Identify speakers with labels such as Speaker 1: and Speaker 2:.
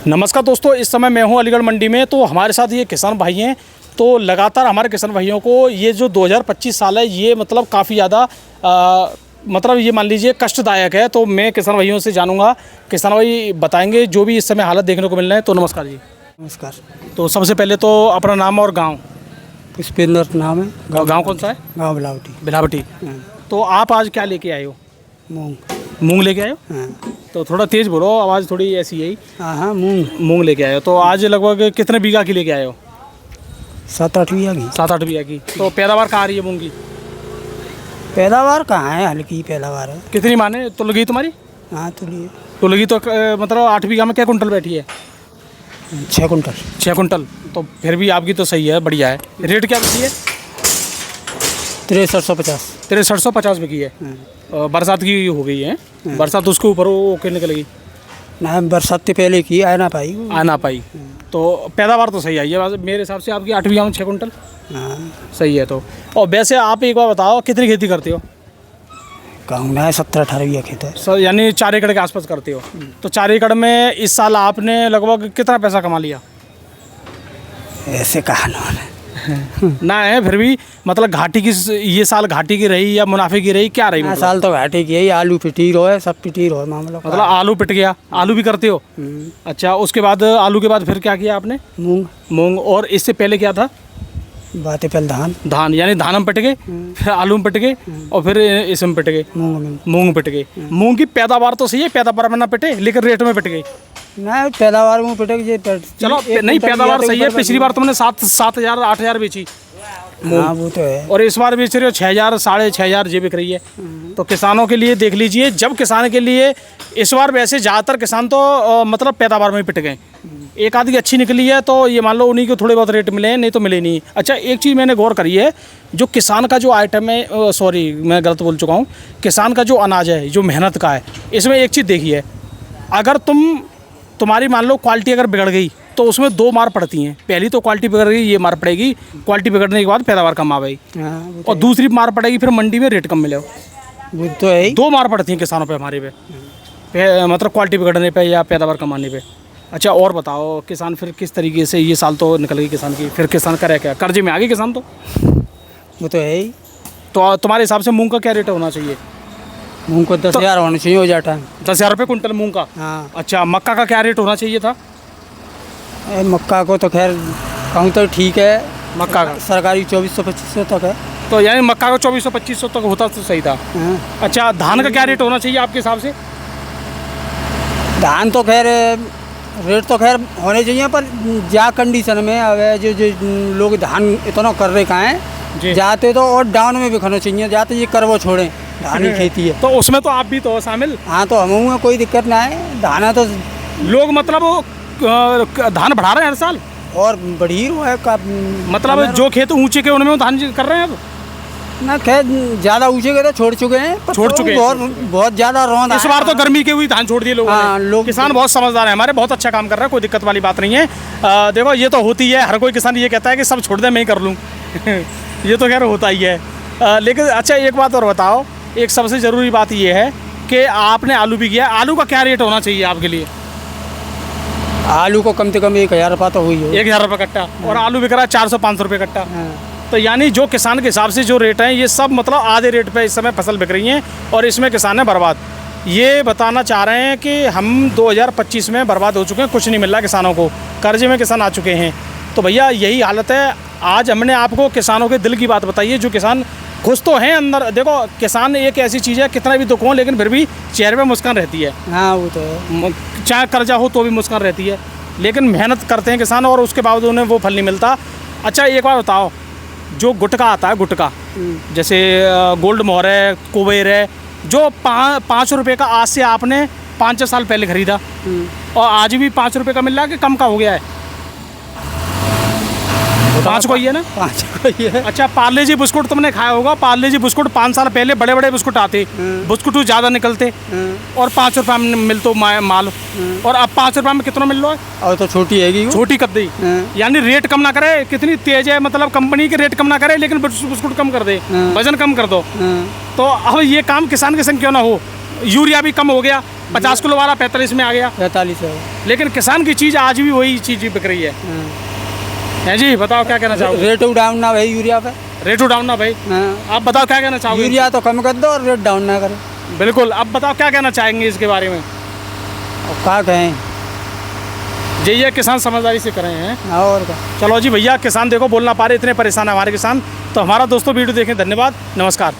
Speaker 1: नमस्कार दोस्तों, इस समय मैं हूं अलीगढ़ मंडी में। तो हमारे साथ ये किसान भाई हैं। तो लगातार हमारे किसान भाइयों को ये जो 2025 साल है ये मतलब काफ़ी ज़्यादा मतलब ये मान लीजिए कष्टदायक है। तो मैं किसान भाइयों से जानूंगा, किसान भाई बताएंगे जो भी इस समय हालत देखने को मिल रहे हैं। तो नमस्कार जी।
Speaker 2: नमस्कार।
Speaker 1: तो सबसे पहले तो अपना नाम और गाँव।
Speaker 2: पुष्पेंद्र नाम है।
Speaker 1: गाँव कौन सा है?
Speaker 2: गाँव बिलावटी।
Speaker 1: बिलावटी। तो आप आज क्या लेके आए हो?
Speaker 2: मूंग।
Speaker 1: मूंग लेके आए हो?
Speaker 2: हाँ
Speaker 1: तो थोड़ा तेज़ बोलो, आवाज़ थोड़ी ऐसी है।
Speaker 2: हाँ मूंग
Speaker 1: मूंग लेके आए हो। तो आज लगभग कितने बीघा की लेके आए हो?
Speaker 2: 7-8 बीघा की।
Speaker 1: 7-8 बीघा की। तो पैदावार कहाँ आ रही है मूंग की?
Speaker 2: पैदावार कहाँ है, हल्की पैदावार है।
Speaker 1: कितनी माने तो लगी तुम्हारी?
Speaker 2: हाँ तो लिए
Speaker 1: तो लगी तो मतलब 8 बीघा में क्या कुंटल बैठी है?
Speaker 2: 6 कुंटल।
Speaker 1: 6 कुंटल। तो फिर भी आपकी तो सही है, बढ़िया है। रेट क्या बिकी है?
Speaker 2: 6350।
Speaker 1: 6350 बिकी है। बरसात की हो गई है, बरसात उसके ऊपर वो के निकलेगी
Speaker 2: ना, बरसात से पहले की आ ना पाई।
Speaker 1: आ ना पाई। तो पैदावार तो सही आई है मेरे हिसाब से आपकी। 8 बीघा में 6 कुंटल
Speaker 2: हाँ
Speaker 1: सही है। तो और वैसे आप एक बार बताओ, कितनी खेती करते हो?
Speaker 2: कहूँ ना 17-18 बीघा खेत है।
Speaker 1: सर यानी 4 एकड़ के आसपास करते हो। तो 4 एकड़ में इस साल आपने लगभग कितना पैसा कमा लिया?
Speaker 2: ऐसे कहा ना
Speaker 1: ना है फिर भी मतलब घाटी की, ये साल घाटी की रही या मुनाफे की रही, क्या रही? मतलब
Speaker 2: साल तो घाटे की है, आलू पिटी रो है, सब पिटी रो है मामला।
Speaker 1: मतलब आलू पिट गया। आलू भी करते हो? अच्छा, उसके बाद आलू के बाद फिर क्या किया आपने?
Speaker 2: मूंग।
Speaker 1: मूंग। और इससे पहले क्या था?
Speaker 2: बातें पहले धान।
Speaker 1: धान, यानी धान में पिट गए, फिर आलू में पिट गए, और फिर इसमें पिट गए, मूंग पिट गए। मूंग की पैदावार तो सही है, पैदावार में ना पिटे, लेकिन रेट में पिट गई
Speaker 2: ना। पैदावार में पिटे
Speaker 1: चलो नहीं, पैदावार सही है। पिछली बार तुमने 7,000 8,000 बेची।
Speaker 2: हाँ वो तो है।
Speaker 1: और इस बार बेच रहे हो 6,000 6,500 ये बिक रही है। तो किसानों के लिए देख लीजिए, जब किसान के लिए इस बार वैसे ज़्यादातर किसान तो मतलब पैदावार में ही पिट गए। एक आधी अच्छी निकली है तो ये मान लो उन्हीं को थोड़े बहुत रेट मिले हैं, नहीं तो मिले नहीं। अच्छा, एक चीज़ मैंने गौर करी है, जो किसान का जो आइटम है, सॉरी मैं गलत बोल चुका हूँ, किसान का जो अनाज है, जो मेहनत का है, इसमें एक चीज़ देखिए, अगर तुम्हारी मान लो क्वालिटी अगर बिगड़ गई तो उसमें 2 मार पड़ती हैं। पहली तो क्वालिटी बिगड़ गई, ये मार पड़ेगी, क्वालिटी बिगड़ने के बाद पैदावार कम आएगी। और दूसरी मार पड़ेगी फिर मंडी में रेट कम मिले।
Speaker 2: वो तो है।
Speaker 1: 2 मार पड़ती हैं किसानों पे, हमारे पे मतलब क्वालिटी बिगड़ने पे या पैदावार कम आने पे। अच्छा, और बताओ किसान फिर किस तरीके से, ये साल तो निकल गई किसान की, फिर किसान करे क्या? कर्जे में आ गए किसान तो।
Speaker 2: वो तो है ही।
Speaker 1: तो तुम्हारे हिसाब से मूंग का क्या रेट होना चाहिए?
Speaker 2: मूंग को 10,000 होना चाहिए हो जाता है।
Speaker 1: 10,000 रुपये कुंटल मूंग का?
Speaker 2: हाँ।
Speaker 1: अच्छा, मक्का का क्या रेट होना चाहिए था?
Speaker 2: मक्का को तो खैर कहूँ तो ठीक है।
Speaker 1: मक्का का
Speaker 2: सरकारी 2400-2500 तक है।
Speaker 1: तो यानी मक्का का 2400-2500 तक होता तो सही था। अच्छा, धान का क्या रेट होना चाहिए आपके हिसाब से?
Speaker 2: धान तो खैर रेट तो खैर होने चाहिए, पर जा कंडीशन में अब जो लोग धान इतना कर रहे कहाँ हैं, जाते तो और डाउन में भी खाना चाहिए, जाते ये कर वो छोड़ें, धान की खेती है।
Speaker 1: तो उसमें तो आप भी तो शामिल?
Speaker 2: हाँ, तो हम कोई दिक्कत ना है। धान है तो
Speaker 1: लोग मतलब धान बढ़ा रहे हैं हर साल,
Speaker 2: और बढ़ी है
Speaker 1: मतलब जो खेत ऊंचे के उनमें धान कर रहे हैं अब
Speaker 2: ना। खैर ज़्यादा ऊंचे के तो छोड़ चुके हैं, बहुत ज़्यादा रौंद
Speaker 1: इस बार तो गर्मी के हुई धान छोड़ दिए लोगों ने। किसान बहुत समझदार है हमारे, बहुत अच्छा काम कर रहा है, कोई दिक्कत वाली बात नहीं है। देखो ये तो होती है, हर कोई किसान ये कहता है कि सब छोड़ दे मैं ही कर लूँ ये तो खैर होता ही है। लेकिन अच्छा, एक बात और बताओ, एक सबसे ज़रूरी बात ये है कि आपने आलू भी किया, आलू का क्या रेट होना चाहिए आपके लिए?
Speaker 2: आलू को कम से कम 1,000 रुपये तो हुई है।
Speaker 1: 1,000 रुपये कट्टा। और आलू बिक रहा है 400-500 रुपये कट्टा। तो यानी जो किसान के हिसाब से जो रेट हैं, ये सब मतलब आधे रेट पे इस समय फसल बिक रही हैं, और इसमें किसान है बर्बाद। ये बताना चाह रहे हैं कि हम 2025 में बर्बाद हो चुके हैं, कुछ नहीं मिल रहा किसानों को, कर्जे में किसान आ चुके हैं। तो भैया यही हालत है। आज हमने आपको किसानों के दिल की बात बताई है। जो किसान खुश तो हैं अंदर, देखो किसान एक ऐसी चीज़ है, कितना भी दुख हो लेकिन फिर भी चेहरे पे मुस्कान रहती है।
Speaker 2: हाँ वो तो है।
Speaker 1: चाहे कर्जा हो तो भी मुस्कान रहती है, लेकिन मेहनत करते हैं किसान, और उसके बावजूद उन्हें वो फल नहीं मिलता। अच्छा, एक बार बताओ, जो गुटखा आता है, गुटखा जैसे गोल्ड मोहर है, कुबेर है, जो 5 रुपये का आज से आपने 5-6 साल पहले खरीदा, और आज भी 5 रुपये का मिल रहा है कि कम का हो गया है? 5 को ही है ना? 5 को ही है। अच्छा, पार्ले जी बिस्कुट तुमने खाया होगा। पार्ले जी बिस्कुट 5 साल पहले बड़े बड़े बिस्कुट आते, बिस्कुट ज़्यादा निकलते, और 5 रुपये में मिलते माल, और अब 5 रुपये में कितना मिल रहा है?
Speaker 2: और तो छोटी है,
Speaker 1: छोटी कर दी। यानी रेट कम ना करे, कितनी तेज है, मतलब कंपनी के रेट कम ना करे, लेकिन बिस्कुट कम कर दे, वजन कम कर दो। तो अब ये काम किसान के संग क्यों ना हो? यूरिया भी कम हो गया, 50 किलो वाला 45 में आ गया,
Speaker 2: 45 है।
Speaker 1: लेकिन किसान की चीज़ आज भी वही चीज़ बिक रही है। हैं जी, बताओ क्या कहना चाहोगे?
Speaker 2: रेट डाउन ना भाई यूरिया पे।
Speaker 1: रेट डाउन ना भाई, आप बताओ क्या कहना चाहोगे?
Speaker 2: यूरिया तो कम कर दो और रेट डाउन ना करें।
Speaker 1: बिल्कुल, अब बताओ क्या कहना चाहेंगे इसके बारे में?
Speaker 2: और क्या कहें,
Speaker 1: ये किसान समझदारी से कर रहे हैं।
Speaker 2: और क्या।
Speaker 1: चलो जी भैया, किसान देखो बोल ना पा रहे, इतने परेशान है हमारे किसान। तो हमारा दोस्तों वीडियो देखें, धन्यवाद, नमस्कार।